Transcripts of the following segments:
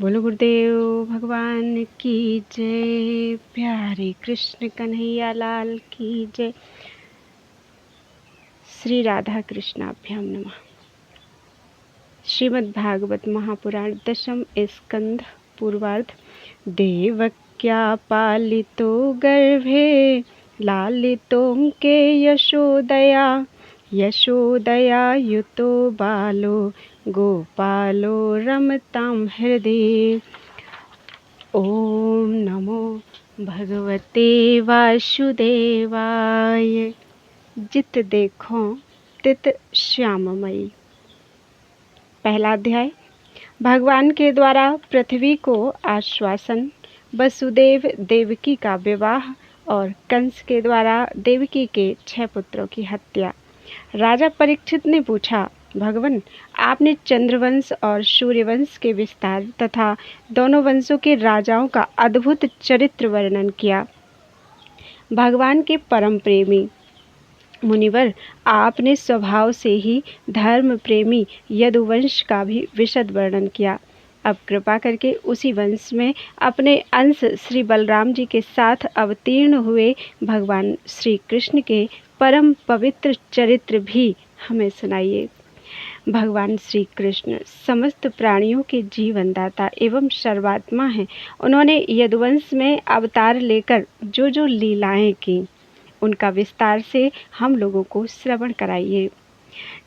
बोलो गुरुदेव भगवान की जय। प्यारे कृष्ण कन्हैया लाल की जय। श्री राधा कृष्णाभ्याम नमः। श्रीमद् भागवत महापुराण दशम स्कंध पूर्वार्ध। देवक्या पालितो गर्भे लालितों के यशोदया यशोदया युतो बालो गोपालो रमतां हृदि। ओम नमो भगवते वासुदेवाय। जित देखो तित श्याममयी। पहला अध्याय। भगवान के द्वारा पृथ्वी को आश्वासन, वसुदेव देवकी का विवाह और कंस के द्वारा देवकी के 6 पुत्रों की हत्या। राजा परीक्षित ने पूछा, भगवान, आपने चंद्रवंश और सूर्यवंश के विस्तार तथा दोनों वंशों के राजाओं का अद्भुत चरित्र वर्णन किया। भगवान के परम प्रेमी मुनिवर, आपने स्वभाव से ही धर्म प्रेमी यदुवंश का भी विशद वर्णन किया। अब कृपा करके उसी वंश में अपने अंश श्री बलराम जी के साथ अवतीर्ण हुए भगवान श्री कृष्ण के परम पवित्र चरित्र भी हमें सुनाइए। भगवान श्री कृष्ण समस्त प्राणियों के जीवनदाता एवं सर्वात्मा हैं। उन्होंने यदुवंश में अवतार लेकर जो जो लीलाएं की, उनका विस्तार से हम लोगों को श्रवण कराइए।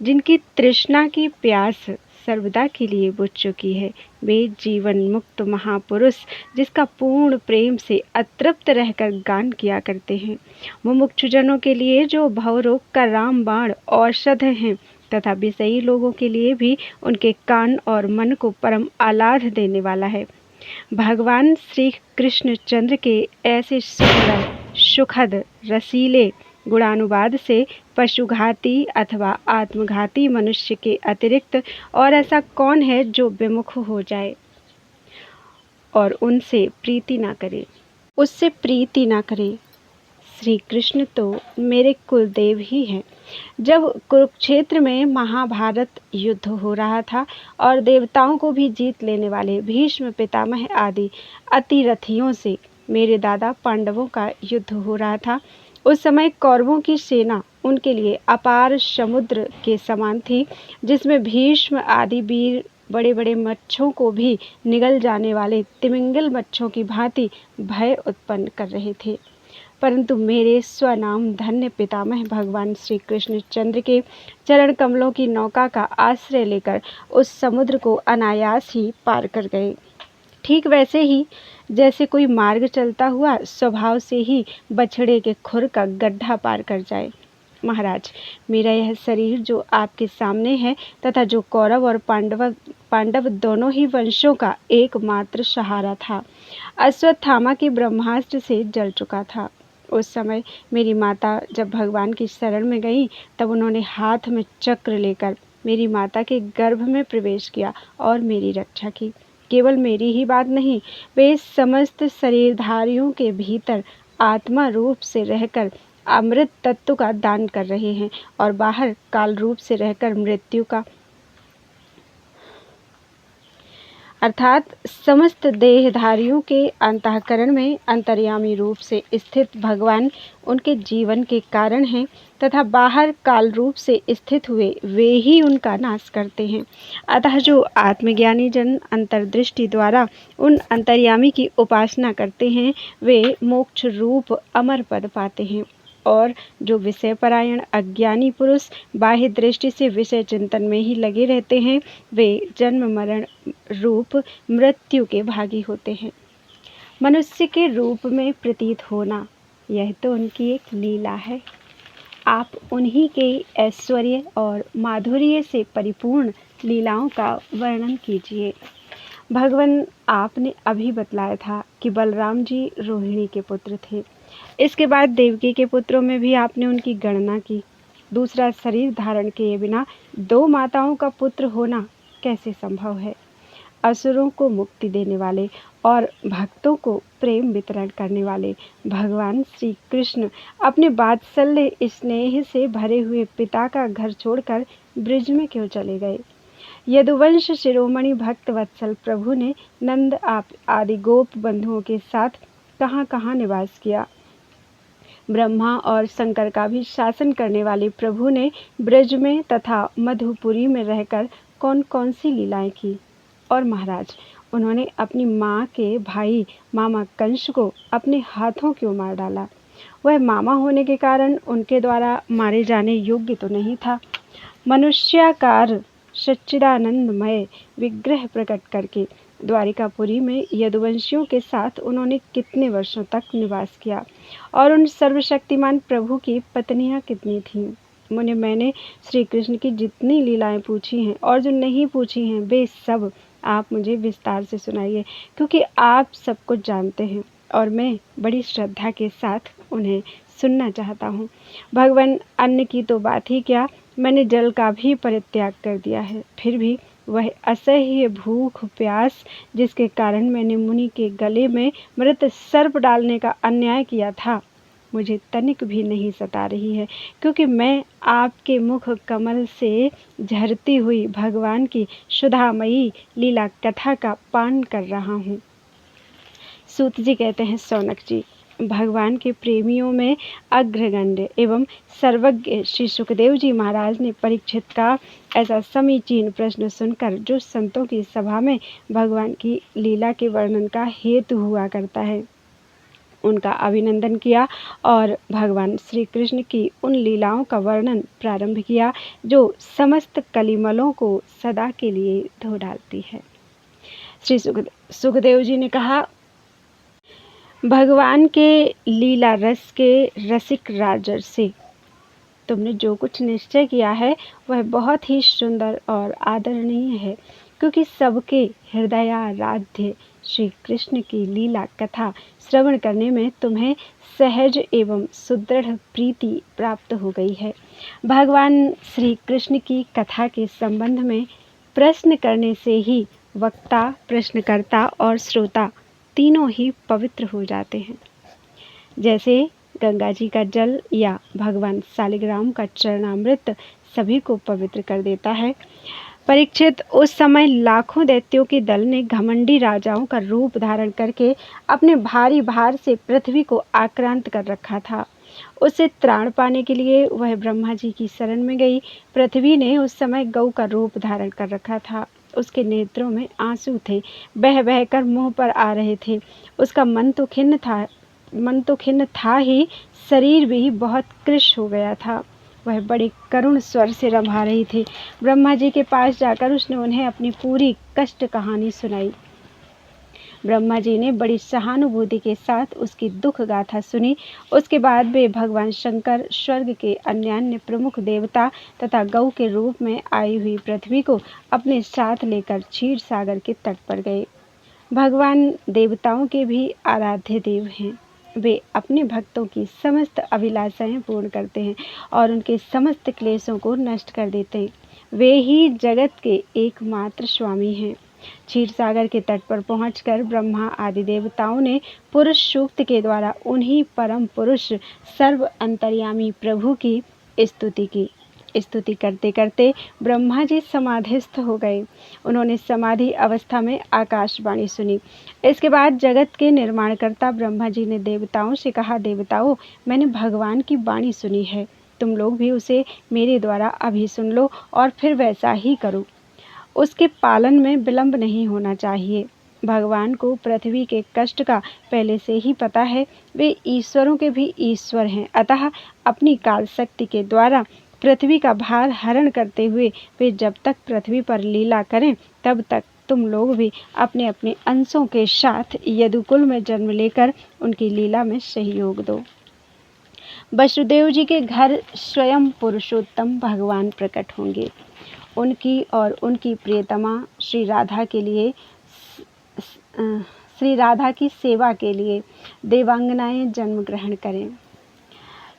जिनकी तृष्णा की प्यास सर्वदा के लिए बुझ चुकी है, वे जीवन मुक्त महापुरुष जिसका पूर्ण प्रेम से अतृप्त रहकर गान किया करते हैं। मुमुक्षुजनों के लिए जो भवरोग का रामबाण औषध हैं, तथा विषयी लोगों के लिए भी उनके कान और मन को परम आह्लाद देने वाला है। भगवान श्री कृष्णचंद्र के ऐसे सुंदर, सुखद, रसीले गुणानुवाद से पशुघाती अथवा आत्मघाती मनुष्य के अतिरिक्त और ऐसा कौन है जो विमुख हो जाए और उनसे प्रीति ना करे, उससे प्रीति ना करे। श्री कृष्ण तो मेरे कुलदेव ही हैं। जब कुरुक्षेत्र में महाभारत युद्ध हो रहा था और देवताओं को भी जीत लेने वाले भीष्म पितामह आदि अतिरथियों से मेरे दादा पांडवों का युद्ध हो रहा था, उस समय कौरवों की सेना उनके लिए अपार समुद्र के समान थी, जिसमें भीष्म आदि वीर बड़े बड़े मच्छों को भी निगल जाने वाले तिमिंगल मच्छों की भांति भय उत्पन्न कर रहे थे। परंतु मेरे स्वनाम धन्य पितामह भगवान श्री कृष्णचंद्र के चरण कमलों की नौका का आश्रय लेकर उस समुद्र को अनायास ही पार कर गए। ठीक वैसे ही जैसे कोई मार्ग चलता हुआ स्वभाव से ही बछड़े के खुर का गड्ढा पार कर जाए। महाराज, मेरा यह शरीर जो आपके सामने है तथा जो कौरव और पांडव दोनों ही वंशों का एकमात्र सहारा था, अश्वत्थामा के ब्रह्मास्त्र से जल चुका था। उस समय मेरी माता जब भगवान की शरण में गई, तब उन्होंने हाथ में चक्र लेकर मेरी माता के गर्भ में प्रवेश किया और मेरी रक्षा की। केवल मेरी ही बात नहीं, वे समस्त शरीरधारियों के भीतर आत्मा रूप से रहकर अमृत तत्व का दान कर रहे हैं और बाहर काल रूप से रहकर मृत्यु का अर्थात समस्त देहधारियों के अंतःकरण में अंतर्यामी रूप से स्थित भगवान उनके जीवन के कारण हैं तथा बाहर काल रूप से स्थित हुए वे ही उनका नाश करते हैं। अतः जो आत्मज्ञानी जन अंतर्दृष्टि द्वारा उन अंतर्यामी की उपासना करते हैं, वे मोक्ष रूप अमर पद पाते हैं, और जो विषय परायण अज्ञानी पुरुष बाह्य दृष्टि से विषय चिंतन में ही लगे रहते हैं, वे जन्म मरण रूप मृत्यु के भागी होते हैं। मनुष्य के रूप में प्रतीत होना, यह तो उनकी एक लीला है। आप उन्हीं के ऐश्वर्य और माधुर्य से परिपूर्ण लीलाओं का वर्णन कीजिए। भगवान, आपने अभी बतलाया था कि बलराम जी रोहिणी के पुत्र थे। इसके बाद देवकी के पुत्रों में भी आपने उनकी गणना की। दूसरा शरीर धारण किए बिना 2 माताओं का पुत्र होना कैसे संभव है? असुरों को मुक्ति देने वाले और भक्तों को प्रेम वितरण करने वाले भगवान श्री कृष्ण अपने वात्सल्य स्नेह से भरे हुए पिता का घर छोड़कर ब्रिज में क्यों चले गए? यदुवंश शिरोमणि भक्त वत्सल प्रभु ने नंद आप आदि गोप बंधुओं के साथ कहाँ कहाँ निवास किया। ब्रह्मा और शंकर का भी शासन करने वाले प्रभु ने ब्रज में तथा मधुपुरी में रहकर कौन कौन सी लीलाएं की। और महाराज, उन्होंने अपनी माँ के भाई मामा कंस को अपने हाथों क्यों मार डाला? वह मामा होने के कारण उनके द्वारा मारे जाने योग्य तो नहीं था। मनुष्याकार सच्चिदानंदमय विग्रह प्रकट करके द्वारिकापुरी में यदुवंशियों के साथ उन्होंने कितने वर्षों तक निवास किया और उन सर्वशक्तिमान प्रभु की पत्नियां कितनी थीं? मैंने श्री कृष्ण की जितनी लीलाएं पूछी हैं और जो नहीं पूछी हैं वे सब आप मुझे विस्तार से सुनाइए, क्योंकि आप सब कुछ जानते हैं और मैं बड़ी श्रद्धा के साथ उन्हें सुनना चाहता हूँ। भगवान, अन्न की तो बात ही क्या, मैंने जल का भी परित्याग कर दिया है, फिर भी वह असह्य भूख प्यास जिसके कारण मैंने मुनि के गले में मृत सर्प डालने का अन्याय किया था, मुझे तनिक भी नहीं सता रही है, क्योंकि मैं आपके मुख कमल से झरती हुई भगवान की सुधामयी लीला कथा का पान कर रहा हूँ। सूत जी कहते हैं, सौनक जी, भगवान के प्रेमियों में अग्रगण्य एवं सर्वज्ञ श्री सुखदेव जी महाराज ने परीक्षित का ऐसा समीचीन प्रश्न सुनकर, जो संतों की सभा में भगवान की लीला के वर्णन का हेतु हुआ करता है, उनका अभिनंदन किया और भगवान श्री कृष्ण की उन लीलाओं का वर्णन प्रारंभ किया जो समस्त कलिमलों को सदा के लिए धो डालती है। श्री सुखदेव जी ने कहा, भगवान के लीला रस के रसिक राजर्षि, तुमने जो कुछ निश्चय किया है वह बहुत ही सुंदर और आदरणीय है, क्योंकि सबके हृदयाराध्य श्री कृष्ण की लीला कथा श्रवण करने में तुम्हें सहज एवं सुदृढ़ प्रीति प्राप्त हो गई है। भगवान श्री कृष्ण की कथा के संबंध में प्रश्न करने से ही वक्ता, प्रश्नकर्ता और श्रोता तीनों ही पवित्र हो जाते हैं। जैसे गंगा जी का जल या भगवान शालिग्राम का चरणामृत सभी को पवित्र कर देता है। परीक्षित, उस समय लाखों दैत्यों के दल ने घमंडी राजाओं का रूप धारण करके अपने भारी भार से पृथ्वी को आक्रांत कर रखा था। उससे त्राण पाने के लिए वह ब्रह्मा जी की शरण में गई। पृथ्वी ने उस समय गौ का रूप धारण कर रखा था। उसके नेत्रों में आंसू थे, बह बह कर मुंह पर आ रहे थे। उसका मन तो खिन्न था ही, शरीर भी बहुत कृश हो गया था। वह बड़े करुण स्वर से रम्भा रही थी। ब्रह्मा जी के पास जाकर उसने उन्हें अपनी पूरी कष्ट कहानी सुनाई। ब्रह्मा जी ने बड़ी सहानुभूति के साथ उसकी दुख गाथा सुनी। उसके बाद वे भगवान शंकर स्वर्ग के अन्यान्य प्रमुख देवता तथा गौ के रूप में आई हुई पृथ्वी को अपने साथ लेकर क्षीर सागर के तट पर गए। भगवान देवताओं के भी आराध्य देव हैं। वे अपने भक्तों की समस्त अभिलाषाएं पूर्ण करते हैं और उनके समस्त क्लेशों को नष्ट कर देते हैं। वे ही जगत के एकमात्र स्वामी हैं। क्षीर सागर के तट पर पहुंचकर ब्रह्मा आदि देवताओं ने पुरुष सूक्त के द्वारा उन्हीं परम पुरुष सर्व अंतर्यामी प्रभु की स्तुति की। स्तुति करते करते ब्रह्मा जी समाधिस्थ हो गए। उन्होंने समाधि अवस्था में आकाशवाणी सुनी। इसके बाद जगत के निर्माणकर्ता ब्रह्मा जी ने देवताओं से कहा, देवताओं, मैंने भगवान की वाणी सुनी है, तुम लोग भी उसे मेरे द्वारा अभी सुन लो और फिर वैसा ही करो। उसके पालन में विलंब नहीं होना चाहिए। भगवान को पृथ्वी के कष्ट का पहले से ही पता है। वे ईश्वरों के भी ईश्वर हैं, अतः अपनी काल शक्ति के द्वारा पृथ्वी का भार हरण करते हुए वे जब तक पृथ्वी पर लीला करें तब तक तुम लोग भी अपने अपने अंशों के साथ यदुकुल में जन्म लेकर उनकी लीला में सहयोग दो। वसुदेव जी के घर स्वयं पुरुषोत्तम भगवान प्रकट होंगे। उनकी और उनकी प्रियतमा श्री राधा की सेवा के लिए देवांगनाएं जन्म ग्रहण करें।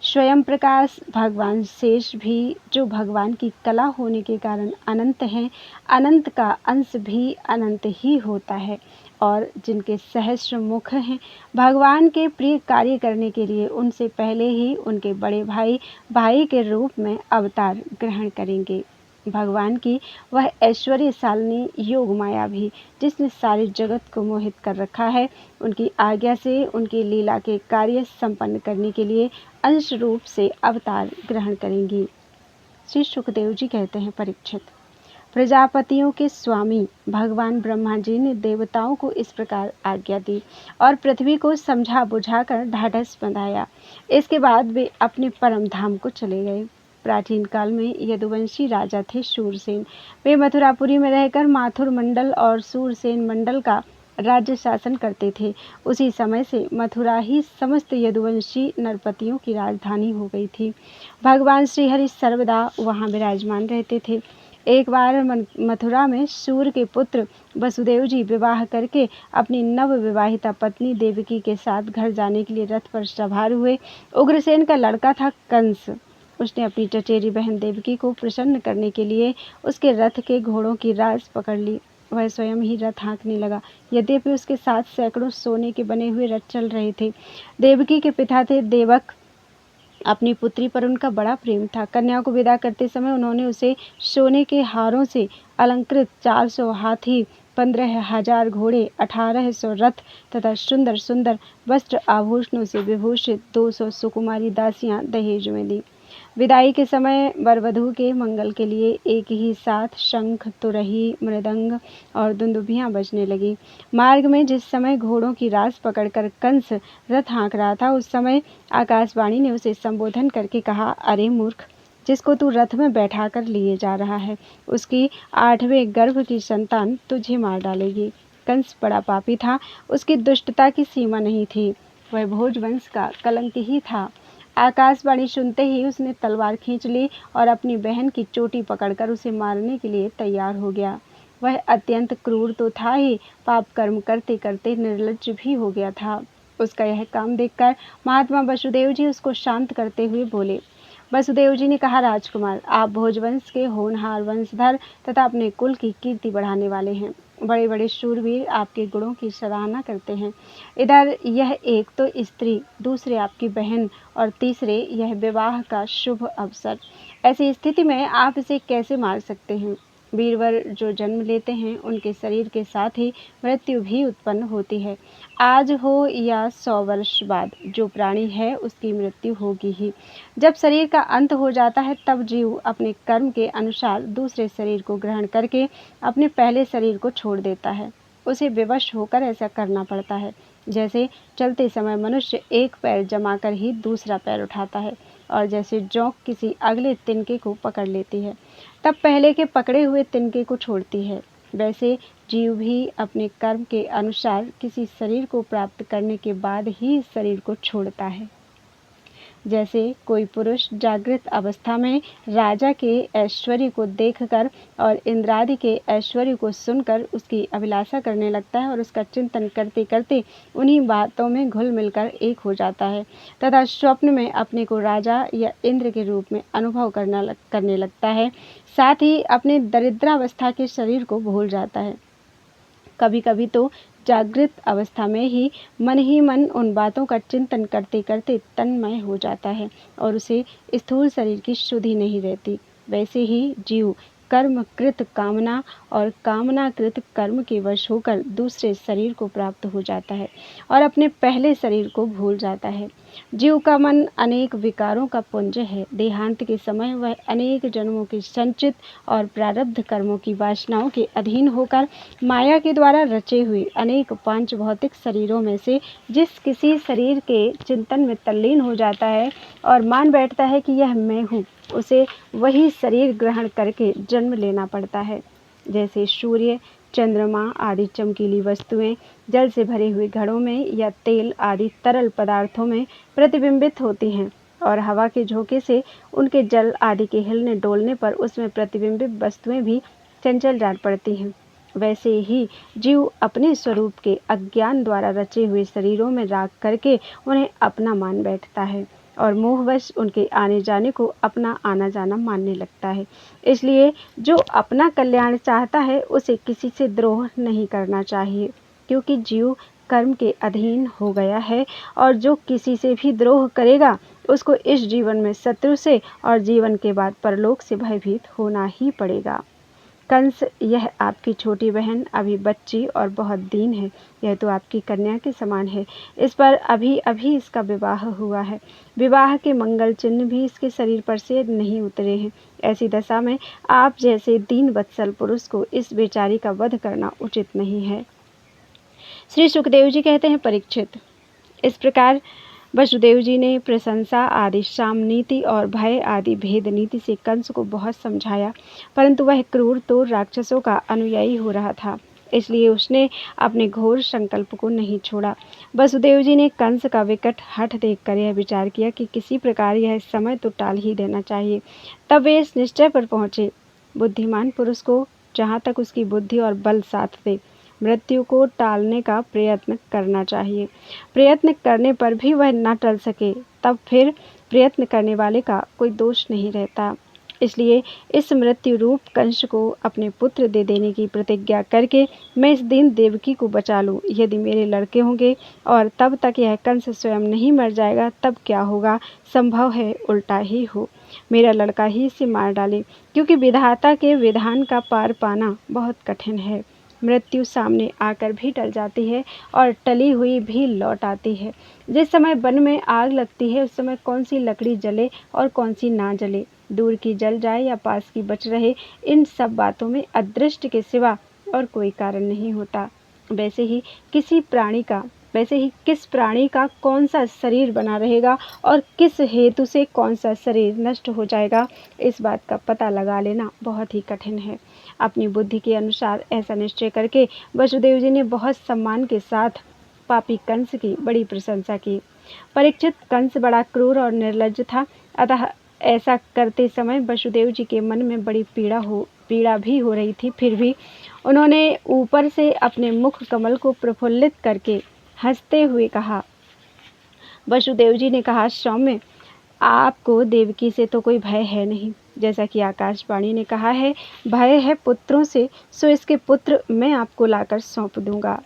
स्वयं प्रकाश भगवान शेष भी, जो भगवान की कला होने के कारण अनंत हैं, अनंत का अंश भी अनंत ही होता है, और जिनके सहस्र मुख हैं, भगवान के प्रिय कार्य करने के लिए उनसे पहले ही उनके बड़े भाई के रूप में अवतार ग्रहण करेंगे। भगवान की वह ऐश्वर्यशालिनी योग माया भी, जिसने सारे जगत को मोहित कर रखा है, उनकी आज्ञा से उनकी लीला के कार्य संपन्न करने के लिए अंश रूप से अवतार ग्रहण करेंगी। श्री सुखदेव जी कहते हैं, परीक्षित, प्रजापतियों के स्वामी भगवान ब्रह्मा जी ने देवताओं को इस प्रकार आज्ञा दी और पृथ्वी को समझा बुझाकर ढाढ़स बंधाया। इसके बाद वे अपने परम धाम को चले गए। प्राचीन काल में यदुवंशी राजा थे शूरसेन। वे मथुरापुरी में रहकर माथुर मंडल और सूरसेन मंडल का राज्य शासन करते थे। उसी समय से मथुरा ही समस्त यदुवंशी नरपतियों की राजधानी हो गई थी। भगवान श्रीहरि सर्वदा वहाँ विराजमान रहते थे। एक बार मथुरा में सूर के पुत्र वसुदेव जी विवाह करके अपनी नव विवाहिता पत्नी देवकी के साथ घर जाने के लिए रथ पर सवार हुए। उग्रसेन का लड़का था कंस। उसने अपनी चचेरी बहन देवकी को प्रसन्न करने के लिए उसके रथ के घोड़ों की रास पकड़ ली। वह स्वयं ही रथ हाँकने लगा। यद्यपि उसके साथ सैकड़ों सोने के बने हुए रथ चल रहे थे। देवकी के पिता थे देवक। अपनी पुत्री पर उनका बड़ा प्रेम था। कन्या को विदा करते समय उन्होंने उसे सोने के हारों से अलंकृत 400 हाथी, 15,000 घोड़े, 1800 रथ तथा सुंदर सुंदर वस्त्र आभूषणों से विभूषित 200 सुकुमारी दासियां दहेज में दी। विदाई के समय वर वधू के मंगल के लिए एक ही साथ शंख, तुरही, मृदंग और दुंदुभियां बजने लगी। मार्ग में जिस समय घोड़ों की रास पकड़कर कंस रथ हाँक रहा था, उस समय आकाशवाणी ने उसे संबोधन करके कहा, अरे मूर्ख, जिसको तू रथ में बैठा कर लिए जा रहा है, उसकी 8वें गर्भ की संतान तुझे मार डालेगी। कंस बड़ा पापी था। उसकी दुष्टता की सीमा नहीं थी। वह भोजवंश का कलंक ही था। आकाशवाणी सुनते ही उसने तलवार खींच ली और अपनी बहन की चोटी पकड़कर उसे मारने के लिए तैयार हो गया। वह अत्यंत क्रूर तो था ही, पाप कर्म करते करते निर्लज्ज भी हो गया था। उसका यह काम देखकर महात्मा वसुदेव जी उसको शांत करते हुए बोले। वसुदेव जी ने कहा, राजकुमार, आप भोजवंश के होनहार वंशधर तथा अपने कुल की कीर्ति बढ़ाने वाले हैं। बड़े बड़े शूरवीर आपके गुणों की सराहना करते हैं। इधर यह एक तो स्त्री, दूसरे आपकी बहन और तीसरे यह विवाह का शुभ अवसर। ऐसी स्थिति में आप इसे कैसे मार सकते हैं? वीरवर जो जन्म लेते हैं उनके शरीर के साथ ही मृत्यु भी उत्पन्न होती है। आज हो या 100 वर्ष बाद जो प्राणी है उसकी मृत्यु होगी ही। जब शरीर का अंत हो जाता है तब जीव अपने कर्म के अनुसार दूसरे शरीर को ग्रहण करके अपने पहले शरीर को छोड़ देता है। उसे विवश होकर ऐसा करना पड़ता है। जैसे चलते समय मनुष्य एक पैर जमाकर ही दूसरा पैर उठाता है और जैसे जोंक किसी अगले तिनके को पकड़ लेती है तब पहले के पकड़े हुए तिनके को छोड़ती है, वैसे जीव भी अपने कर्म के अनुसार किसी शरीर को प्राप्त करने के बाद ही शरीर को छोड़ता है। जैसे कोई पुरुष जागृत अवस्था में राजा के ऐश्वर्य को देखकर और इंद्रादि के ऐश्वर्य को सुनकर उसकी अभिलाषा करने लगता है और उसका चिंतन करते करते उन्हीं बातों में घुल मिलकर एक हो जाता है तथा स्वप्न में अपने को राजा या इंद्र के रूप में अनुभव करने लगता है, साथ ही अपने दरिद्रावस्था के शरीर को भूल जाता है। कभी कभी तो जागृत अवस्था में ही मन उन बातों का चिंतन करते करते तन्मय हो जाता है और उसे स्थूल शरीर की सुधि नहीं रहती। वैसे ही जीव कर्मकृत कामना और कामनाकृत कर्म के वश होकर दूसरे शरीर को प्राप्त हो जाता है और अपने पहले शरीर को भूल जाता है। जीव का मन अनेक विकारों का पुंज है। देहांत के समय वह अनेक जन्मों के संचित और प्रारब्ध कर्मों की वासनाओं के अधीन होकर माया के द्वारा रचे हुए अनेक पांच भौतिक शरीरों में से जिस किसी शरीर के चिंतन में तल्लीन हो जाता है और मान बैठता है कि यह मैं हूँ, उसे वही शरीर ग्रहण करके जन्म लेना पड़ता है। जैसे सूर्य, चंद्रमा आदि चमकीली वस्तुएं जल से भरे हुए घड़ों में या तेल आदि तरल पदार्थों में प्रतिबिंबित होती हैं और हवा के झोंके से उनके जल आदि के हिलने डोलने पर उसमें प्रतिबिंबित वस्तुएं भी चंचल जान पड़ती हैं, वैसे ही जीव अपने स्वरूप के अज्ञान द्वारा रचे हुए शरीरों में राग करके उन्हें अपना मान बैठता है और मोहवश उनके आने जाने को अपना आना जाना मानने लगता है। इसलिए जो अपना कल्याण चाहता है उसे किसी से द्रोह नहीं करना चाहिए, क्योंकि जीव कर्म के अधीन हो गया है और जो किसी से भी द्रोह करेगा उसको इस जीवन में शत्रु से और जीवन के बाद परलोक से भयभीत होना ही पड़ेगा। कंस, यह आपकी छोटी बहन अभी बच्ची और बहुत दीन है। यह तो आपकी कन्या के समान है। इस पर अभी अभी इसका विवाह हुआ है। विवाह के मंगल चिन्ह भी इसके शरीर पर से नहीं उतरे हैं। ऐसी दशा में आप जैसे दीन वत्सल पुरुष को इस बेचारी का वध करना उचित नहीं है। श्री सुखदेव जी कहते हैं, परीक्षित, इस प्रकार वसुदेव जी ने प्रशंसा आदि शाम नीति और भय आदि भेद नीति से कंस को बहुत समझाया, परंतु वह क्रूर तो राक्षसों का अनुयायी हो रहा था, इसलिए उसने अपने घोर संकल्प को नहीं छोड़ा। वसुदेव जी ने कंस का विकट हठ देखकर यह विचार किया कि किसी प्रकार यह समय तो टाल ही देना चाहिए। तब वे इस निश्चय पर पहुँचे, बुद्धिमान पुरुष को जहाँ तक उसकी बुद्धि और बल साथ दे मृत्यु को टालने का प्रयत्न करना चाहिए। प्रयत्न करने पर भी वह न टल सके तब फिर प्रयत्न करने वाले का कोई दोष नहीं रहता। इसलिए इस मृत्यु रूप कंस को अपने पुत्र दे देने की प्रतिज्ञा करके मैं इस दिन देवकी को बचा लूँ। यदि मेरे लड़के होंगे और तब तक यह कंस स्वयं नहीं मर जाएगा तब क्या होगा? संभव है उल्टा ही हो, मेरा लड़का ही इसे मार डाले, क्योंकि विधाता के विधान का पार पाना बहुत कठिन है। मृत्यु सामने आकर भी टल जाती है और टली हुई भी लौट आती है। जिस समय वन में आग लगती है उस समय कौन सी लकड़ी जले और कौन सी ना जले, दूर की जल जाए या पास की बच रहे, इन सब बातों में अदृष्ट के सिवा और कोई कारण नहीं होता। वैसे ही किस प्राणी का कौन सा शरीर बना रहेगा और किस हेतु से कौन सा शरीर नष्ट हो जाएगा, इस बात का पता लगा लेना बहुत ही कठिन है। अपनी बुद्धि के अनुसार ऐसा निश्चय करके वसुदेव जी ने बहुत सम्मान के साथ पापी कंस की बड़ी प्रशंसा की। परीक्षित, कंस बड़ा क्रूर और निर्लज्ज था, अतः ऐसा करते समय वसुदेव जी के मन में बड़ी पीड़ा भी हो रही थी। फिर भी उन्होंने ऊपर से अपने मुख कमल को प्रफुल्लित करके हंसते हुए कहा। वसुदेव जी ने कहा, सौम्य, आपको देवकी से तो कोई भय है नहीं। जैसा कि आकाशवाणी ने कहा है, भय है पुत्रों से, सो इसके पुत्र मैं आपको लाकर सौंप दूंगा।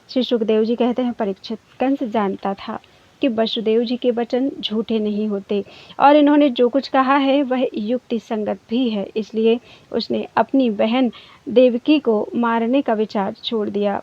श्री सुखदेव जी कहते हैं, परीक्षित, कंस जानता था कि वसुदेव जी के वचन झूठे नहीं होते और इन्होंने जो कुछ कहा है वह युक्ति संगत भी है, इसलिए उसने अपनी बहन देवकी को मारने का विचार छोड़ दिया।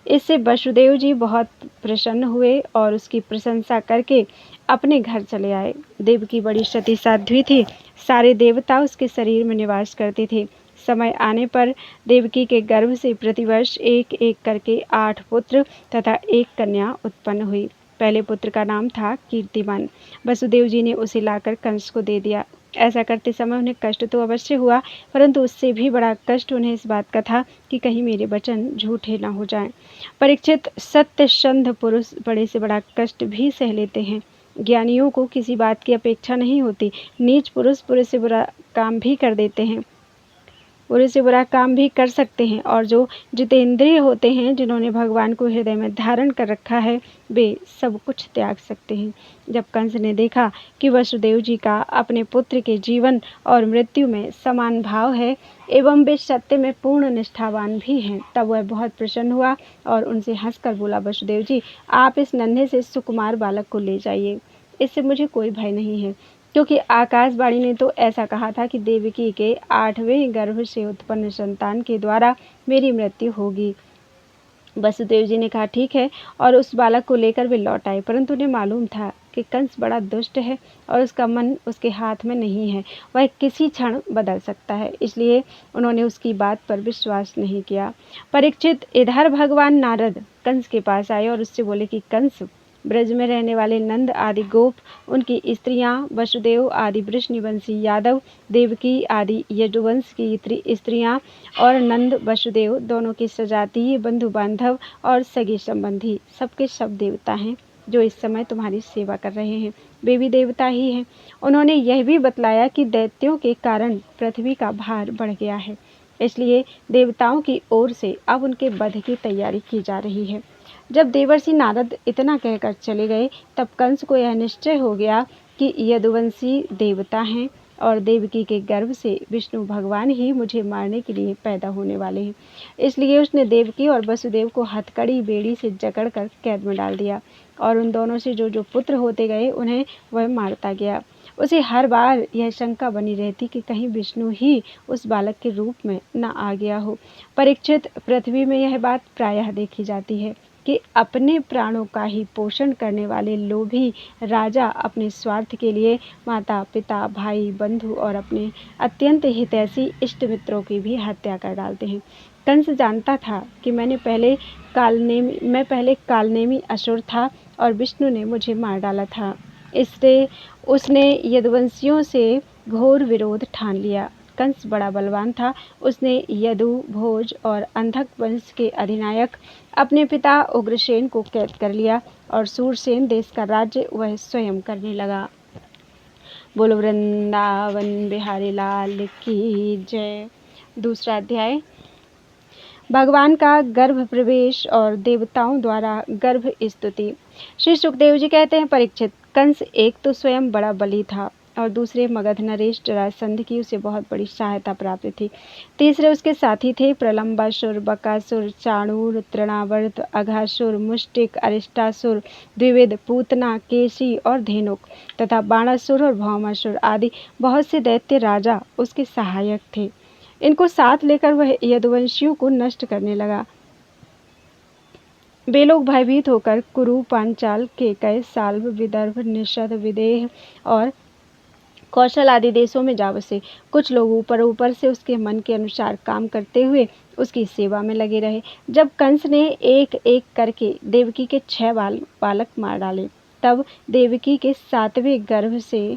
इससे वसुदेव जी बहुत प्रसन्न हुए और उसकी प्रशंसा करके अपने घर चले आए। देवकी बड़ी सती साध्वी थी, सारे देवता उसके शरीर में निवास करते थे। समय आने पर देवकी के गर्भ से प्रतिवर्ष एक एक करके 8 पुत्र तथा 1 कन्या उत्पन्न हुई। पहले पुत्र का नाम था कीर्तिमान। वसुदेव जी ने उसे लाकर कंस को दे दिया। ऐसा करते समय उन्हें कष्ट तो अवश्य हुआ, परंतु उससे भी बड़ा कष्ट उन्हें इस बात का था कि कहीं मेरे वचन झूठे न हो जाएं। परीक्षित, सत्यसंध पुरुष बड़े से बड़ा कष्ट भी सह लेते हैं। ज्ञानियों को किसी बात की अपेक्षा नहीं होती। नीच पुरुष बुरे से बुरा काम भी कर सकते हैं और जो जितेंद्रिय होते हैं, जिन्होंने भगवान को हृदय में धारण कर रखा है, वे सब कुछ त्याग सकते हैं। जब कंस ने देखा कि वसुदेव जी का अपने पुत्र के जीवन और मृत्यु में समान भाव है एवं वे सत्य में पूर्ण निष्ठावान भी हैं, तब वह बहुत प्रसन्न हुआ और उनसे हंसकर बोला, वसुदेव जी, आप इस नन्हे से सुकुमार बालक को ले जाइए, इससे मुझे कोई भय नहीं है, क्योंकि आकाशवाणी ने तो ऐसा कहा था कि देवकी के 8वें गर्भ से उत्पन्न संतान के द्वारा मेरी मृत्यु होगी। वसुदेव जी ने कहा, ठीक है, और उस बालक को लेकर वे लौट आए, परंतु उन्हें मालूम था कि कंस बड़ा दुष्ट है और उसका मन उसके हाथ में नहीं है, वह किसी क्षण बदल सकता है, इसलिए उन्होंने उसकी बात पर विश्वास नहीं किया। परीक्षित, इधर भगवान नारद कंस के पास आए और उससे बोले कि कंस, ब्रज में रहने वाले नंद आदि गोप, उनकी स्त्रियां, वसुदेव आदि वृषनिवंशी यादव, देवकी आदि यदुवंश की स्त्रियां और नंद वसुदेव दोनों के सजातीय बंधु बांधव और सगे संबंधी सबके सब देवता हैं जो इस समय तुम्हारी सेवा कर रहे हैं, वे भी देवता ही हैं। उन्होंने यह भी बतलाया कि दैत्यों के कारण पृथ्वी का भार बढ़ गया है, इसलिए देवताओं की ओर से अब उनके वध की तैयारी की जा रही है। जब देवर्षि नारद इतना कहकर चले गए तब कंस को यह निश्चय हो गया कि यदुवंशी देवता हैं और देवकी के गर्भ से विष्णु भगवान ही मुझे मारने के लिए पैदा होने वाले हैं। इसलिए उसने देवकी और वसुदेव को हथकड़ी बेड़ी से जकड़कर कैद में डाल दिया और उन दोनों से जो जो पुत्र होते गए उन्हें वह मारता गया। उसे हर बार यह शंका बनी रहती कि कहीं विष्णु ही उस बालक के रूप में न आ गया हो। परीक्षित, पृथ्वी में यह बात प्रायः देखी जाती है कि अपने प्राणों का ही पोषण करने वाले लोभी राजा अपने स्वार्थ के लिए माता, पिता, भाई, बंधु और अपने अत्यंत हितैषी इष्ट मित्रों की भी हत्या कर डालते हैं। कंस जानता था कि मैं पहले कालनेमी असुर था और विष्णु ने मुझे मार डाला था। इससे उसने यदुवंशियों से घोर विरोध ठान लिया। कंस बड़ा बलवान था। उसने यदु, भोज और अंधक वंश के अधिनायक अपने पिता उग्रसेन को कैद कर लिया और सूरसेन देश का राज्य वह स्वयं करने लगा। बोलो वृंदावन बिहारी लाल की जय। दूसरा अध्याय, भगवान का गर्भ प्रवेश और देवताओं द्वारा गर्भ स्तुति। श्री सुखदेव जी कहते हैं, परीक्षित, कंस एक तो स्वयं बड़ा बली था और दूसरे मगध नरेश जरासंध की उसे बहुत बड़ी सहायता प्राप्त थी। तीसरे उसके साथी थे प्रलंबासुर, बकासुर, चाणूर, तृणावर्त, अघासुर, मुष्टिक, अरिष्टासुर, द्विविद, पूतना, केशी और धेनुक तथा बाणासुर और भौमासुर आदि बहुत से दैत्य राजा उसके सहायक थे। इनको साथ लेकर वह यदुवंशियों को नष्ट करने लगा। वे लोग भयभीत होकर कुरु, पांचाल, केकय, साल्व, विदर्भ, निषद, विदेह और कौशल आदि देशों में जा बसे। कुछ लोग ऊपर ऊपर से उसके मन के अनुसार काम करते हुए उसकी सेवा में लगे रहे। जब कंस ने एक एक करके देवकी के 6 बालक मार डाले, तब देवकी के 7वें गर्भ से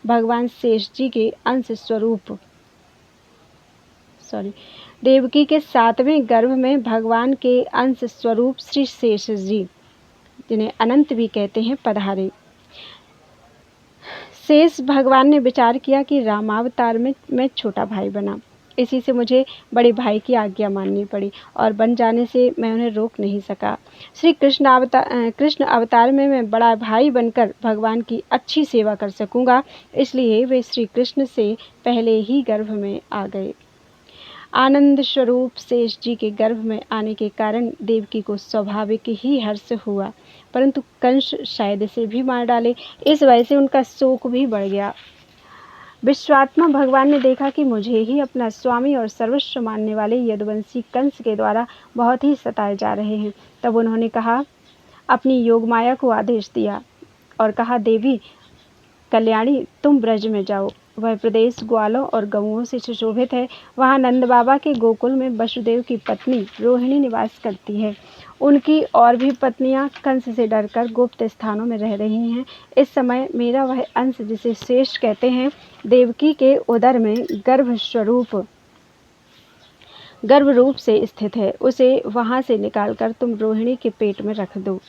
भगवान शेष जी के अंश स्वरूप देवकी के 7वें गर्भ में भगवान के अंश स्वरूप श्री शेष जी, जिन्हें अनंत भी कहते हैं, पधारे। शेष भगवान ने विचार किया कि रामावतार में मैं छोटा भाई बना, इसी से मुझे बड़े भाई की आज्ञा माननी पड़ी और बन जाने से मैं उन्हें रोक नहीं सका। श्री कृष्ण अवतार में मैं बड़ा भाई बनकर भगवान की अच्छी सेवा कर सकूंगा, इसलिए वे श्री कृष्ण से पहले ही गर्भ में आ गए। आनंद स्वरूप शेष जी के गर्भ में आने के कारण देवकी को स्वाभाविक ही हर्ष हुआ, परंतु कंस शायद इसे भी मार डाले। इस वजह से उनका शोक भी बढ़ गया। विश्वात्मा भगवान ने देखा कि मुझे ही अपना स्वामी और सर्वस्व मानने वाले यदुवंशी कंस के द्वारा बहुत ही सताए जा रहे हैं। तब उन्होंने कहा, अपनी योगमाया को आदेश दिया और कहा, देवी कल्याणी, तुम ब्रज में जाओ। वह प्रदेश ग्वालों और गऊओं से सुशोभित है। वहाँ नंद बाबा के गोकुल में वसुदेव की पत्नी रोहिणी निवास करती है। उनकी और भी पत्नियां कंस से डरकर गुप्त स्थानों में रह रही हैं। इस समय मेरा वह अंश, जिसे शेष कहते हैं, देवकी के उदर में गर्भ रूप से स्थित है। उसे वहाँ से निकालकर तुम रोहिणी के पेट में रख दो।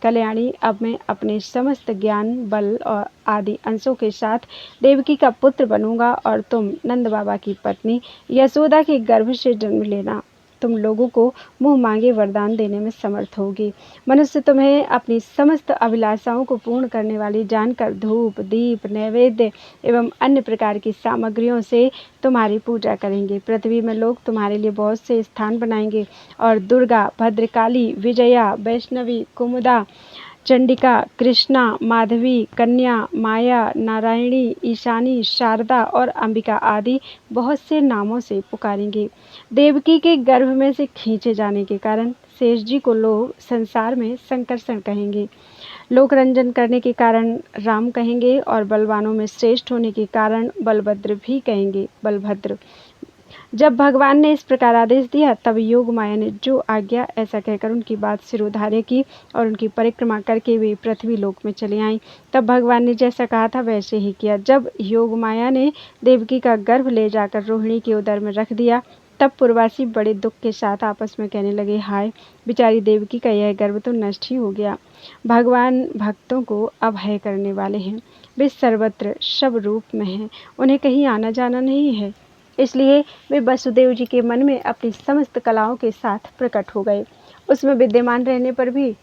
कल्याणी, अब मैं अपने समस्त ज्ञान, बल और आदि अंशों के साथ देवकी का पुत्र बनूंगा और तुम नंद बाबा की पत्नी यशोदा के गर्भ से जन्म लेना। तुम लोगों को मुंह मांगे वरदान देने में समर्थ होगी। मनुष्य तुम्हें अपनी समस्त अभिलाषाओं को पूर्ण करने वाली जानकर धूप, दीप, नैवेद्य एवं अन्य प्रकार की सामग्रियों से तुम्हारी पूजा करेंगे। पृथ्वी में लोग तुम्हारे लिए बहुत से स्थान बनाएंगे और दुर्गा, भद्रकाली, विजया, वैष्णवी, कुमुदा, चंडिका, कृष्णा, माधवी, कन्या, माया, नारायणी, ईशानी, शारदा और अंबिका आदि बहुत से नामों से पुकारेंगे। देवकी के गर्भ में से खींचे जाने के कारण शेष जी को लोग संसार में संकर्षण कहेंगे, लोक रंजन करने के कारण राम कहेंगे और बलवानों में श्रेष्ठ होने के कारण बलभद्र भी कहेंगे, बलभद्र। जब भगवान ने इस प्रकार आदेश दिया, तब योग माया ने जो आज्ञा ऐसा कहकर उनकी बात सिरोधार्य की और उनकी परिक्रमा करके वे पृथ्वी लोक में चली आईं। तब भगवान ने जैसा कहा था वैसे ही किया। जब योग माया ने देवकी का गर्भ ले जाकर रोहिणी के उदर में रख दिया, तब पूर्ववासी बड़े दुख के साथ आपस में कहने लगे, हाय, बेचारी देवकी का यह गर्भ तो नष्ट ही हो गया। भगवान भक्तों को अभय करने वाले हैं। वे सर्वत्र सब रूप में हैं, उन्हें कहीं आना जाना नहीं है। इसलिए वे वसुदेव जी के मन में अपनी समस्त कलाओं के साथ प्रकट हो गए। उसमें विद्यमान रहने पर भी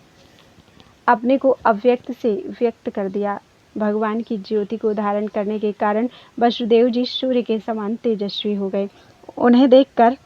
अपने को अव्यक्त से व्यक्त कर दिया। भगवान की ज्योति को धारण करने के कारण वसुदेव जी सूर्य के समान तेजस्वी हो गए। उन्हें देखकर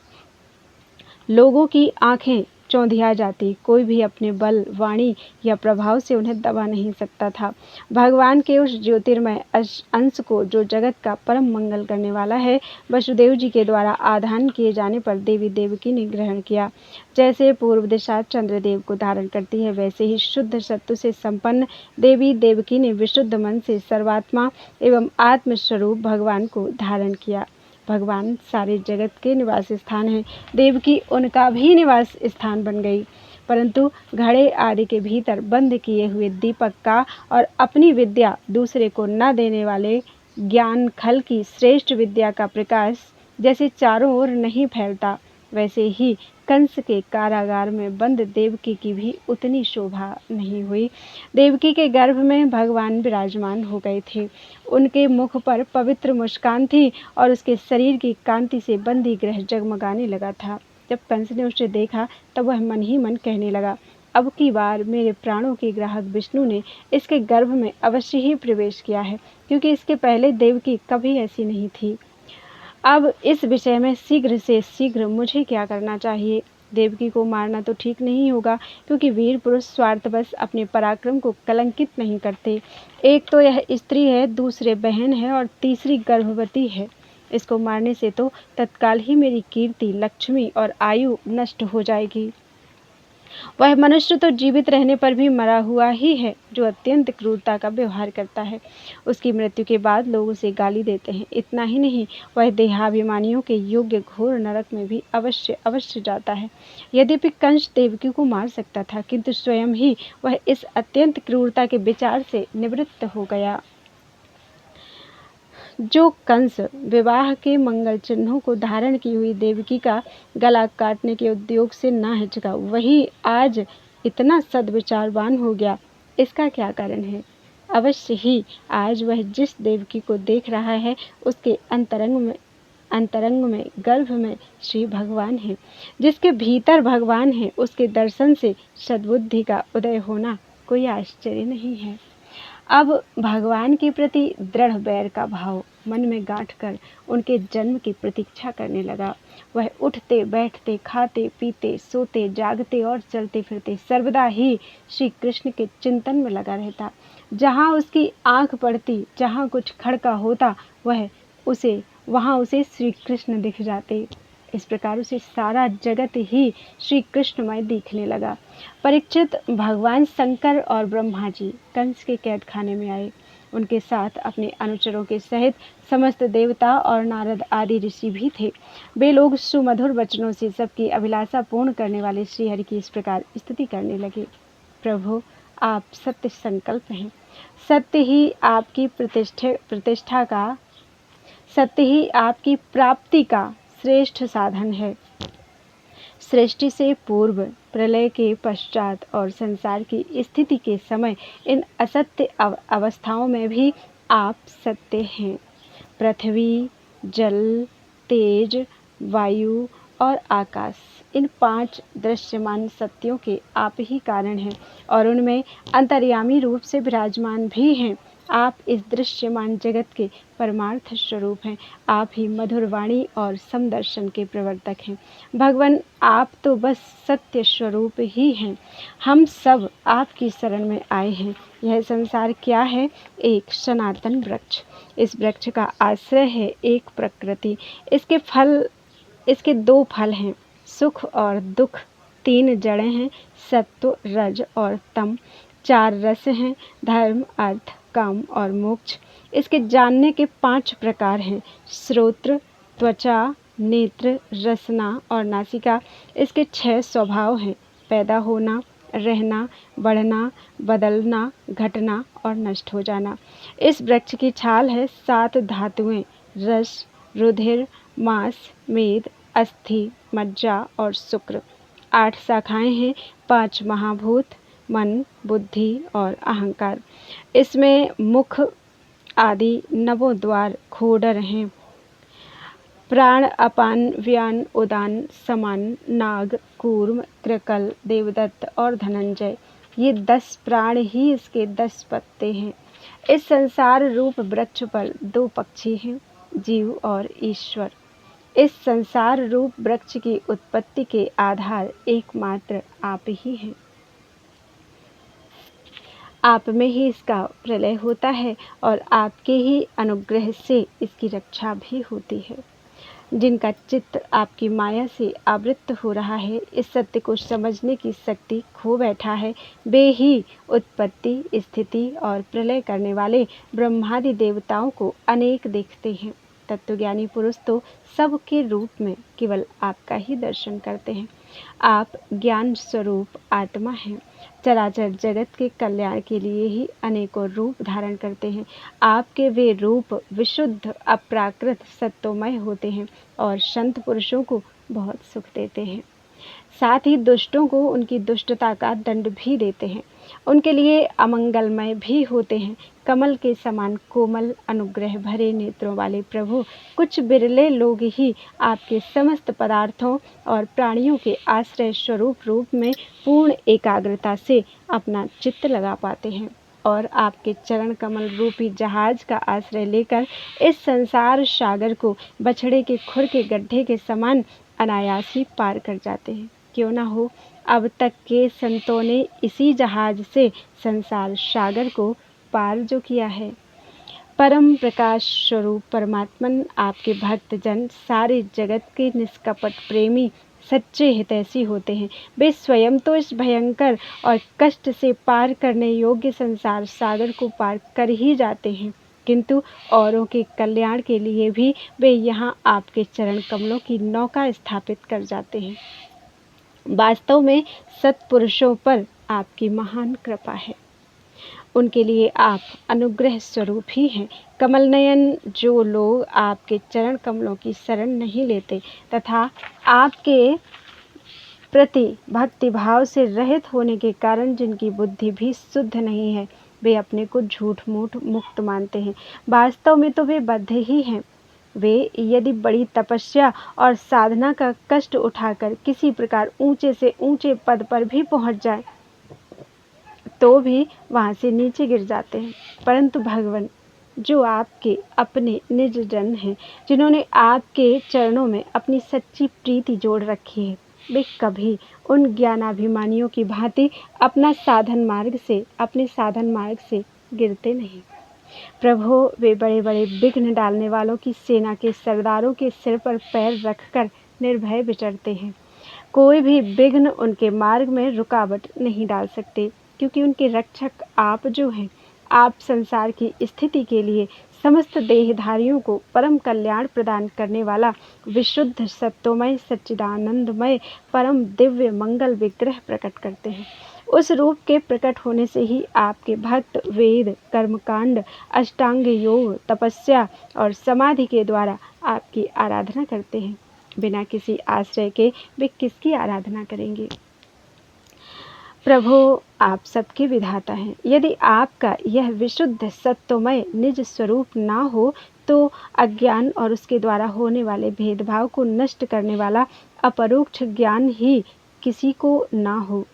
लोगों की आंखें चौंधिया जाती। कोई भी अपने बल, वाणी या प्रभाव से उन्हें दबा नहीं सकता था। भगवान के उस ज्योतिर्मय अंश को, जो जगत का परम मंगल करने वाला है, वसुदेव जी के द्वारा आधान किए जाने पर देवी देवकी ने ग्रहण किया। जैसे पूर्व दिशा चंद्रदेव को धारण करती है, वैसे ही शुद्ध सत्व से संपन्न देवी देवकी ने विशुद्ध मन से सर्वात्मा एवं आत्मस्वरूप भगवान को धारण किया। भगवान सारे जगत के निवास स्थान हैं। देवकी उनका भी निवास स्थान बन गई, परंतु घड़े आदि के भीतर बंद किए हुए दीपक का और अपनी विद्या दूसरे को न देने वाले ज्ञान खल की श्रेष्ठ विद्या का प्रकाश जैसे चारों ओर नहीं फैलता, वैसे ही कंस के कारागार में बंद देवकी की भी उतनी शोभा नहीं हुई। देवकी के गर्भ में भगवान विराजमान हो गए थे। उनके मुख पर पवित्र मुस्कान थी और उसके शरीर की कांति से बंदी ग्रह जगमगाने लगा था। जब कंस ने उसे देखा तब वह मन ही मन कहने लगा, अब की बार मेरे प्राणों के ग्राहक विष्णु ने इसके गर्भ में अवश्य ही प्रवेश किया है, क्योंकि इसके पहले देवकी कभी ऐसी नहीं थी। अब इस विषय में शीघ्र से शीघ्र मुझे क्या करना चाहिए? देवकी को मारना तो ठीक नहीं होगा, क्योंकि वीर पुरुष स्वार्थवश अपने पराक्रम को कलंकित नहीं करते। एक तो यह स्त्री है, दूसरे बहन है और तीसरी गर्भवती है। इसको मारने से तो तत्काल ही मेरी कीर्ति, लक्ष्मी और आयु नष्ट हो जाएगी। वह मनुष्य तो जीवित रहने पर भी मरा हुआ ही है, जो अत्यंत क्रूरता का व्यवहार करता है। उसकी मृत्यु के बाद लोग उसे गाली देते हैं। इतना ही नहीं, वह देहाभिमानियों के योग्य घोर नरक में भी अवश्य अवश्य जाता है। यद्यपि कंस देवकी को मार सकता था, किंतु स्वयं ही वह इस अत्यंत क्रूरता के विचार से निवृत्त हो गया। जो कंस विवाह के मंगल चिन्हों को धारण की हुई देवकी का गला काटने के उद्योग से न हिचका, वही आज इतना सद्विचारवान हो गया। इसका क्या कारण है? अवश्य ही आज वह जिस देवकी को देख रहा है, उसके अंतरंग में गर्भ में श्री भगवान है। जिसके भीतर भगवान है, उसके दर्शन से सद्बुद्धि का उदय होना कोई आश्चर्य नहीं है। अब भगवान के प्रति दृढ़ बैर का भाव मन में गांठकर उनके जन्म की प्रतीक्षा करने लगा। वह उठते बैठते, खाते पीते, सोते जागते और चलते फिरते सर्वदा ही श्री कृष्ण के चिंतन में लगा रहता। जहाँ उसकी आंख पड़ती, जहाँ कुछ खड़का होता, वहाँ उसे श्री कृष्ण दिख जाते। इस प्रकार उसे सारा जगत ही श्री कृष्णमय दिखने लगा। परीक्षित, भगवान शंकर और ब्रह्मा जी कंस के कैद खाने में आए। उनके साथ अपने अनुचरों के सहित समस्त देवता और नारद आदि ऋषि भी थे। वे लोग सुमधुर वचनों से सबकी अभिलाषा पूर्ण करने वाले श्रीहरि की इस प्रकार स्तुति करने लगे। प्रभु, आप सत्य संकल्प हैं। सत्य ही आपकी प्राप्ति का श्रेष्ठ साधन है। सृष्टि से पूर्व, प्रलय के पश्चात और संसार की स्थिति के समय इन असत्य अवस्थाओं में भी आप सत्य हैं। पृथ्वी, जल, तेज, वायु और आकाश, इन 5 दृश्यमान सत्यों के आप ही कारण हैं और उनमें अंतर्यामी रूप से विराजमान भी हैं। आप इस दृश्यमान जगत के परमार्थ स्वरूप हैं। आप ही मधुर वाणी और समदर्शन के प्रवर्तक हैं। भगवान, आप तो बस सत्य स्वरूप ही हैं। हम सब आपकी शरण में आए हैं। यह संसार क्या है? एक सनातन वृक्ष। इस वृक्ष का आश्रय है एक प्रकृति। इसके 2 फल हैं, सुख और दुख। 3 जड़ें हैं, सत्व, रज और तम। 4 रस हैं, धर्म, अर्थ, काम और मोक्ष। इसके जानने के 5 प्रकार हैं, श्रोत्र, त्वचा, नेत्र, रसना और नासिका। इसके 6 स्वभाव हैं, पैदा होना, रहना, बढ़ना, बदलना, घटना और नष्ट हो जाना। इस वृक्ष की छाल है 7 धातुएं, रस, रुधिर, मांस, मेद, अस्थि, मज्जा और शुक्र। 8 शाखाएं हैं, 5 महाभूत, मन, बुद्धि और अहंकार। इसमें मुख आदि 9 द्वार खोडर हैं। प्राण, अपान, व्यान, उदान, समान, नाग, कूर्म, कृकल, देवदत्त और धनंजय, ये 10 प्राण ही इसके 10 पत्ते हैं। इस संसार रूप वृक्ष पर दो पक्षी हैं, जीव और ईश्वर। इस संसार रूप वृक्ष की उत्पत्ति के आधार एकमात्र आप ही हैं। आप में ही इसका प्रलय होता है और आपके ही अनुग्रह से इसकी रक्षा भी होती है। जिनका चित्त आपकी माया से आवृत्त हो रहा है, इस सत्य को समझने की शक्ति खो बैठा है, वे ही उत्पत्ति, स्थिति और प्रलय करने वाले ब्रह्मादि देवताओं को अनेक देखते हैं। तत्वज्ञानी पुरुष तो सबके रूप में केवल आपका ही दर्शन करते हैं। आप ज्ञान स्वरूप आत्मा हैं। चराचर जगत के कल्याण के लिए ही अनेकों रूप धारण करते हैं। आपके वे रूप विशुद्ध अप्राकृत सत्वमय होते हैं और संत पुरुषों को बहुत सुख देते हैं। साथ ही दुष्टों को उनकी दुष्टता का दंड भी देते हैं। उनके लिए अमंगलमय भी होते हैं। कमल के समान कोमल अनुग्रह भरे नेत्रों वाले प्रभु, कुछ बिरले लोग ही आपके समस्त पदार्थों और प्राणियों के आश्रय स्वरूप रूप में पूर्ण एकाग्रता से अपना चित्त लगा पाते हैं और आपके चरण कमल रूपी जहाज का आश्रय लेकर इस संसार सागर को बछड़े के खुर के गड्ढे के समान अनायास ही पार कर जाते हैं। क्यों ना हो, अब तक के संतों ने इसी जहाज से संसार सागर को पार जो किया है। परम प्रकाश स्वरूप परमात्मन आपके भक्तजन सारे जगत के निष्कपट प्रेमी सच्चे हितैषी होते हैं। वे स्वयं तो इस भयंकर और कष्ट से पार करने योग्य संसार सागर को पार कर ही जाते हैं, किंतु औरों के कल्याण के लिए भी वे यहाँ आपके चरण कमलों की नौका स्थापित कर जाते हैं। वास्तव में सत्पुरुषों पर आपकी महान कृपा है। उनके लिए आप अनुग्रह स्वरूप ही हैं। कमल नयन, जो लोग आपके चरण कमलों की शरण नहीं लेते तथा आपके प्रति भक्ति भाव से रहित होने के कारण जिनकी बुद्धि भी शुद्ध नहीं है, वे अपने को झूठ मूठ मुक्त मानते हैं। वास्तव में तो वे बद्ध ही हैं। वे यदि बड़ी तपस्या और साधना का कष्ट उठाकर किसी प्रकार ऊंचे से ऊंचे पद पर भी पहुंच जाए तो भी वहां से नीचे गिर जाते हैं। परंतु भगवान, जो आपके अपने निज जन हैं, जिन्होंने आपके चरणों में अपनी सच्ची प्रीति जोड़ रखी है, वे कभी उन ज्ञानाभिमानियों की भांति अपने साधन मार्ग से गिरते नहीं। प्रभु, वे बड़े बड़े विघ्न डालने वालों की सेना के सरदारों के सिर पर पैर रखकर निर्भय विचरते हैं। कोई भी विघ्न उनके मार्ग में रुकावट नहीं डाल सकते, क्योंकि उनके रक्षक आप जो हैं। आप संसार की स्थिति के लिए समस्त देहधारियों को परम कल्याण प्रदान करने वाला विशुद्ध सत्वमय सच्चिदानंदमय परम दिव्य मंगल विग्रह प्रकट करते हैं। उस रूप के प्रकट होने से ही आपके भक्त वेद, कर्मकांड, अष्टांग योग, तपस्या और समाधि के द्वारा आपकी आराधना करते हैं। बिना किसी आश्रय के वे किसकी आराधना करेंगे? प्रभु, आप सबके विधाता हैं। यदि आपका यह विशुद्ध सत्वमय निज स्वरूप ना हो तो अज्ञान और उसके द्वारा होने वाले भेदभाव को नष्ट करने वाला अपरोक्ष ज्ञान ही किसी को ना हो।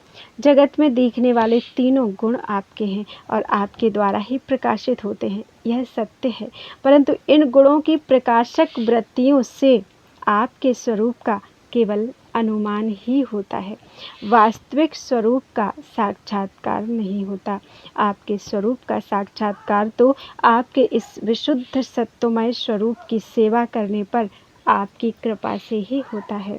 जगत में दिखने वाले तीनों गुण आपके हैं और आपके द्वारा ही प्रकाशित होते हैं, यह सत्य है। परंतु इन गुणों की प्रकाशक वृत्तियों से आपके स्वरूप का केवल अनुमान ही होता है, वास्तविक स्वरूप का साक्षात्कार नहीं होता। आपके स्वरूप का साक्षात्कार तो आपके इस विशुद्ध सत्वमय स्वरूप की सेवा करने पर आपकी कृपा से ही होता है।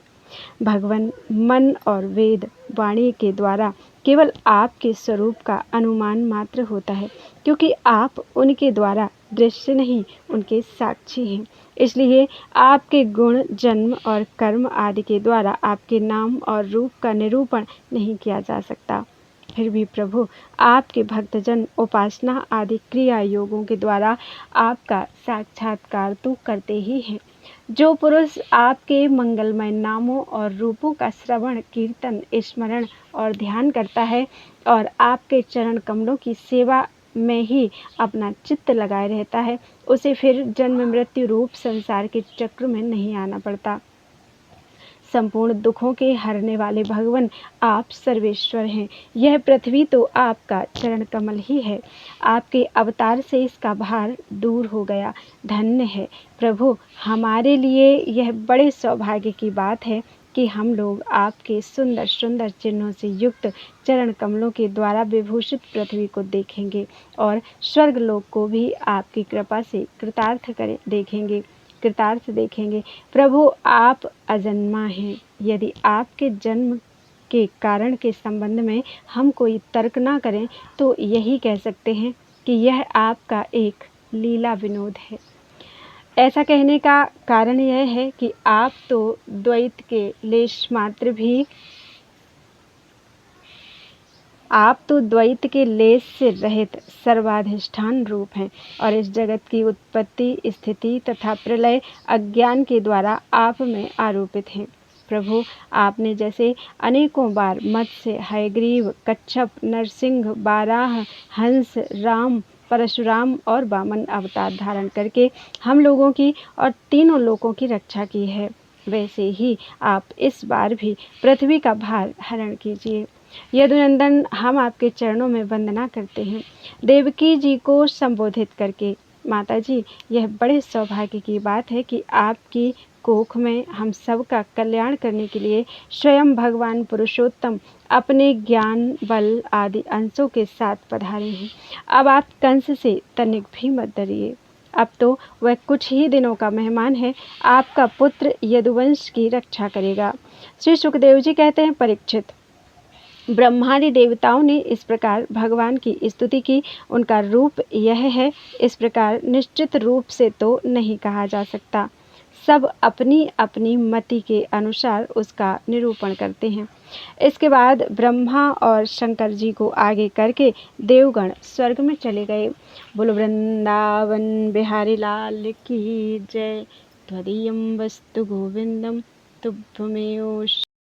भगवान, मन और वेद वाणी के द्वारा केवल आपके स्वरूप का अनुमान मात्र होता है, क्योंकि आप उनके द्वारा दृश्य नहीं, उनके साक्षी हैं। इसलिए आपके गुण, जन्म और कर्म आदि के द्वारा आपके नाम और रूप का निरूपण नहीं किया जा सकता। फिर भी प्रभु, आपके भक्तजन उपासना आदि क्रिया योगों के द्वारा आपका साक्षात्कार तो करते ही हैं। जो पुरुष आपके मंगलमय नामों और रूपों का श्रवण, कीर्तन, स्मरण और ध्यान करता है और आपके चरण कमलों की सेवा में ही अपना चित्त लगाए रहता है, उसे फिर जन्म मृत्यु रूप संसार के चक्र में नहीं आना पड़ता। संपूर्ण दुखों के हरने वाले भगवान आप सर्वेश्वर हैं। यह पृथ्वी तो आपका चरण कमल ही है। आपके अवतार से इसका भार दूर हो गया। धन्य है प्रभु, हमारे लिए यह बड़े सौभाग्य की बात है कि हम लोग आपके सुंदर सुंदर चिन्हों से युक्त चरण कमलों के द्वारा विभूषित पृथ्वी को देखेंगे और स्वर्ग लोक को भी आपकी कृपा से कृतार्थ देखेंगे। प्रभु, आप अजन्मा हैं। यदि आपके जन्म के कारण के संबंध में हम कोई तर्क ना करें तो यही कह सकते हैं कि यह आपका एक लीला विनोद है। ऐसा कहने का कारण यह है कि आप तो द्वैत के लेश मात्र भी से रहित सर्वाधिष्ठान रूप हैं और इस जगत की उत्पत्ति, स्थिति तथा प्रलय अज्ञान के द्वारा आप में आरोपित हैं। प्रभु, आपने जैसे अनेकों बार मत्स्य, हयग्रीव, कच्छप, नरसिंह, बाराह, हंस, राम, परशुराम और वामन अवतार धारण करके हम लोगों की और तीनों लोकों की रक्षा की है, वैसे ही आप इस बार भी पृथ्वी का भार हरण कीजिए। यदुनंदन, हम आपके चरणों में वंदना करते हैं। देवकी जी को संबोधित करके, माता जी, यह बड़े सौभाग्य की बात है कि आपकी कोख में हम सब का कल्याण करने के लिए स्वयं भगवान पुरुषोत्तम अपने ज्ञान, बल आदि अंशों के साथ पधारे हैं। अब आप कंस से तनिक भी मत डरिए। अब तो वह कुछ ही दिनों का मेहमान है। आपका पुत्र यदुवंश की रक्षा करेगा। श्री सुखदेव जी कहते हैं, परीक्षित, ब्रह्मादि देवताओं ने इस प्रकार भगवान की स्तुति की। उनका रूप यह है, इस प्रकार निश्चित रूप से तो नहीं कहा जा सकता। सब अपनी अपनी मति के अनुसार उसका निरूपण करते हैं। इसके बाद ब्रह्मा और शंकर जी को आगे करके देवगण स्वर्ग में चले गए। बोलो वृंदावन बिहारी लाल की जय। त्वदीयं वस्तु गोविंदम तुभ्यमेव